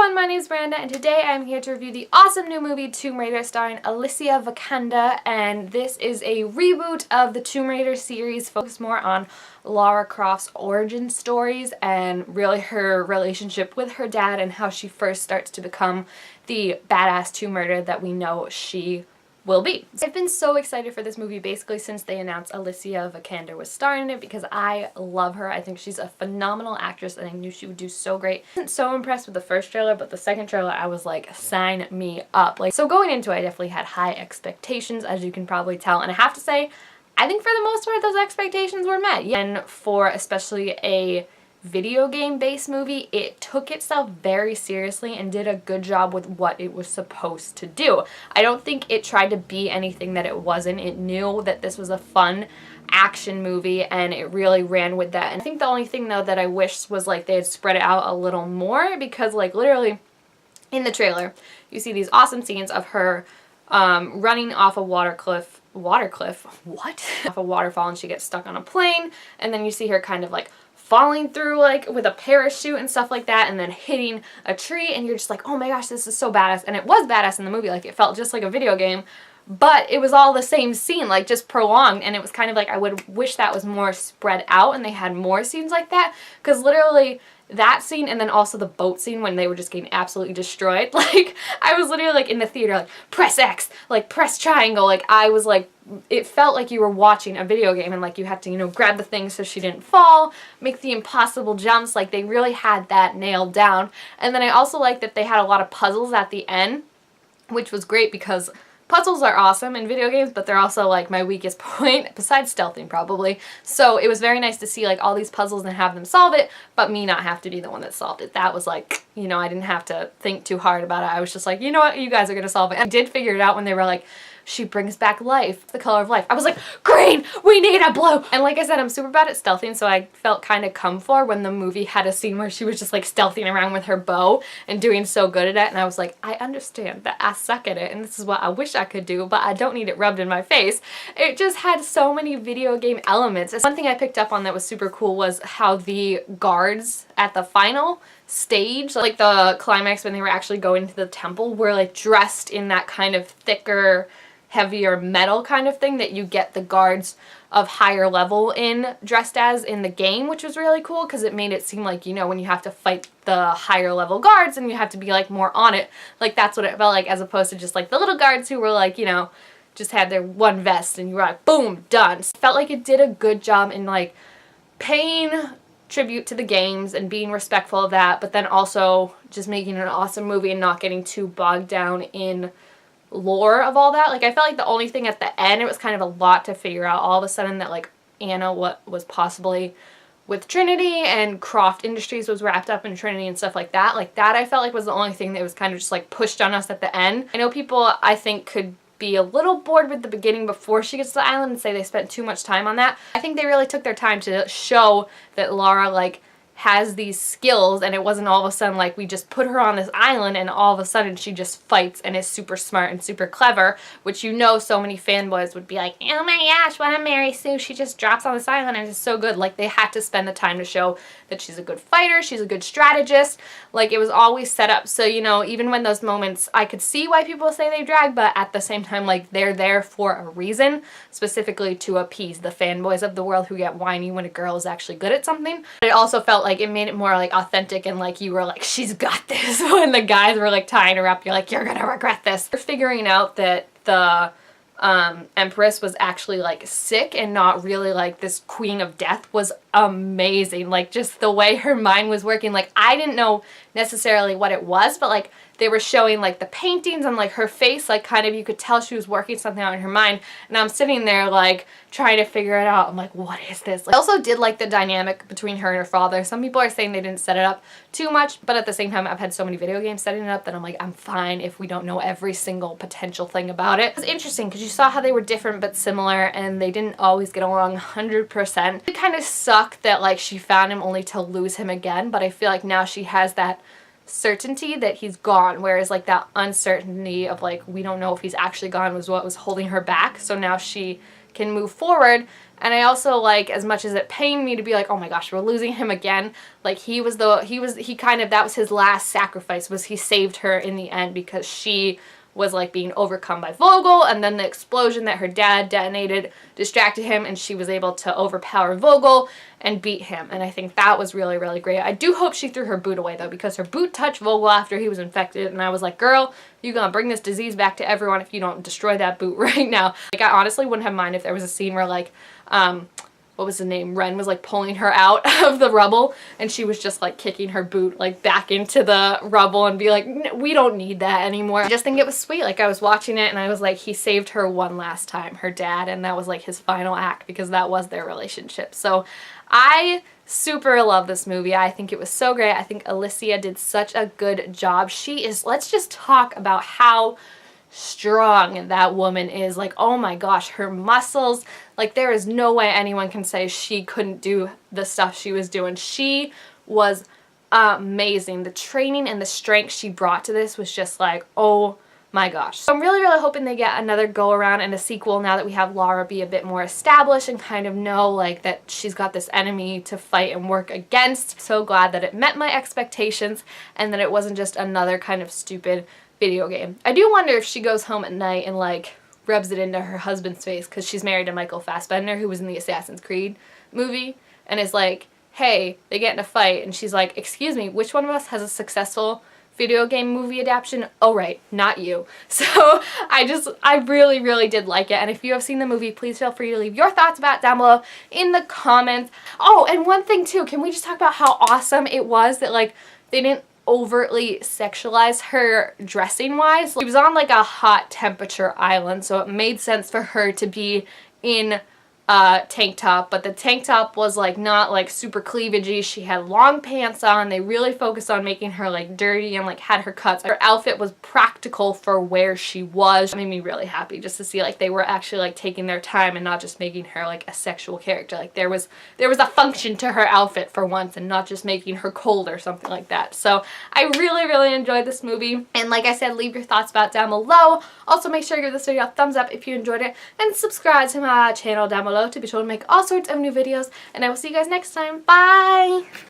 everyone, my name is Miranda and today I'm here to review the awesome new movie Tomb Raider starring Alicia Vikander, and this is a reboot of the Tomb Raider series focused more on Lara Croft's origin stories and really her relationship with her dad and how she first starts to become the badass Tomb Raider that we know she will be. I've been so excited for this movie basically since they announced Alicia Vikander was starring in it because I love her. I think she's a phenomenal actress and I knew she would do so great. I wasn't so impressed with the first trailer, but the second trailer I was like, sign me up. So going into it, I definitely had high expectations, as you can probably tell, and I have to say, I think for the most part those expectations were met. And for especially a video game based movie, it took itself very seriously and did a good job with what it was supposed to do. I don't think it tried to be anything that it wasn't. It knew that this was a fun action movie and it really ran with that. And I think the only thing though that I wish was like they had spread it out a little more, because like literally in the trailer you see these awesome scenes of her running off a watercliff, what? Off a waterfall, and she gets stuck on a plane, and then you see her kind of like falling through like with a parachute and stuff like that, and then hitting a tree, and you're just like, oh my gosh, this is so badass. And it was badass in the movie, like it felt just like a video game, but it was all the same scene, like just prolonged, and it was kind of like I would wish that was more spread out and they had more scenes like that, because literally that scene and then also the boat scene when they were just getting absolutely destroyed, like I was literally like in the theater like press X, like press triangle, like I was like, it felt like you were watching a video game and like you had to, you know, grab the thing so she didn't fall, make the impossible jumps, like they really had that nailed down. And then I also like that they had a lot of puzzles at the end, which was great because puzzles are awesome in video games, but they're also like my weakest point, besides stealthing probably. So it was very nice to see like all these puzzles and have them solve it, but me not have to be the one that solved it. That was like, you know, I didn't have to think too hard about it. I was just like, you know what, you guys are gonna solve it. And I did figure it out when they were like, she brings back life, the color of life. I was like, green, we need a blue. And like I said, I'm super bad at stealthing, so I felt kind of come for when the movie had a scene where she was just like stealthing around with her bow and doing so good at it. And I was like, I understand that I suck at it and this is what I wish I could do, but I don't need it rubbed in my face. It just had so many video game elements. One thing I picked up on that was super cool was how the guards at the final stage, like the climax when they were actually going to the temple, were like dressed in that kind of thicker, heavier metal kind of thing that you get the guards of higher level in dressed as in the game, which was really cool because it made it seem like, you know, when you have to fight the higher level guards and you have to be like more on it, like that's what it felt like, as opposed to just like the little guards who were like, you know, just had their one vest and you were like, boom, done. So it felt like it did a good job in like paying tribute to the games and being respectful of that, but then also just making an awesome movie and not getting too bogged down in lore of all that. Like I felt like the only thing at the end, it was kind of a lot to figure out all of a sudden that like Anna, what was possibly with Trinity, and Croft Industries was wrapped up in Trinity and stuff like that. Like that I felt like was the only thing that was kind of just like pushed on us at the end. I know people I think could be a little bored with the beginning before she gets to the island and say they spent too much time on that. I think they really took their time to show that Lara like has these skills, and it wasn't all of a sudden like we just put her on this island and all of a sudden she just fights and is super smart and super clever, which you know so many fanboys would be like, oh my gosh, what a Mary Sue, she just drops on this island and is so good. Like they had to spend the time to show that she's a good fighter, she's a good strategist, like it was always set up. So, you know, even when those moments, I could see why people say they drag, but at the same time, like they're there for a reason, specifically to appease the fanboys of the world who get whiny when a girl is actually good at something. But it also felt like it made it more like authentic and like you were like, she's got this. When the guys were like tying her up, you're like, you're gonna regret this. You're figuring out that the Empress was actually like sick and not really like this queen of death was amazing. Like just the way her mind was working, like I didn't know necessarily what it was, but like they were showing like the paintings and like her face, like kind of you could tell she was working something out in her mind, and I'm sitting there like trying to figure it out. I'm like, what is this? Like, I also did like the dynamic between her and her father. Some people are saying they didn't set it up too much, but at the same time I've had so many video games setting it up that I'm like, I'm fine if we don't know every single potential thing about it. It was interesting because you saw how they were different but similar and they didn't always get along 100%. It kind of sucked that like she found him only to lose him again, but I feel like now she has that certainty that he's gone, whereas like that uncertainty of like we don't know if he's actually gone was what was holding her back. So now she can move forward. And I also, like, as much as it pained me to be like, oh my gosh, we're losing him again, like, that was his last sacrifice, was he saved her in the end because she was, like, being overcome by Vogel, and then the explosion that her dad detonated distracted him, and she was able to overpower Vogel and beat him. And I think that was really, really great. I do hope she threw her boot away, though, because her boot touched Vogel after he was infected, and I was like, girl, you're gonna bring this disease back to everyone if you don't destroy that boot right now. Like, I honestly wouldn't have minded if there was a scene where, like, what was the name? Ren was, like, pulling her out of the rubble, and she was just, like, kicking her boot, like, back into the rubble and be like, we don't need that anymore. I just think it was sweet. Like, I was watching it and I was like, he saved her one last time, her dad, and that was, like, his final act because that was their relationship. So I super love this movie. I think it was so great. I think Alicia did such a good job. Let's just talk about how strong that woman is. Like, oh my gosh, her muscles, like, there is no way anyone can say she couldn't do the stuff she was doing. She was amazing. The training and the strength she brought to this was just like, oh my gosh. So I'm really, really hoping they get another go around and a sequel now that we have Lara be a bit more established and kind of know, like, that she's got this enemy to fight and work against. So glad that it met my expectations and that it wasn't just another kind of stupid video game. I do wonder if she goes home at night and, like, rubs it into her husband's face because she's married to Michael Fassbender, who was in the Assassin's Creed movie, and is like, hey, they get in a fight, and she's like, excuse me, which one of us has a successful video game movie adaptation? Oh right, not you. So I really, really did like it, and if you have seen the movie, please feel free to leave your thoughts about it down below in the comments. Oh, and one thing too, can we just talk about how awesome it was that, like, they didn't overtly sexualize her dressing wise. She was on, like, a hot temperature island, so it made sense for her to be in a tank top, but the tank top was, like, not, like, super cleavagey. She had long pants on. They really focused on making her, like, dirty and, like, had her cuts. Her outfit was practical for where she was. It made me really happy just to see, like, they were actually, like, taking their time and not just making her, like, a sexual character. Like, there was a function to her outfit for once and not just making her cold or something like that. So I really, really enjoyed this movie, and like I said, leave your thoughts about it down below. Also, make sure to give this video a thumbs up if you enjoyed it, and subscribe to my channel down below to be sure to make all sorts of new videos, and I will see you guys next time. Bye!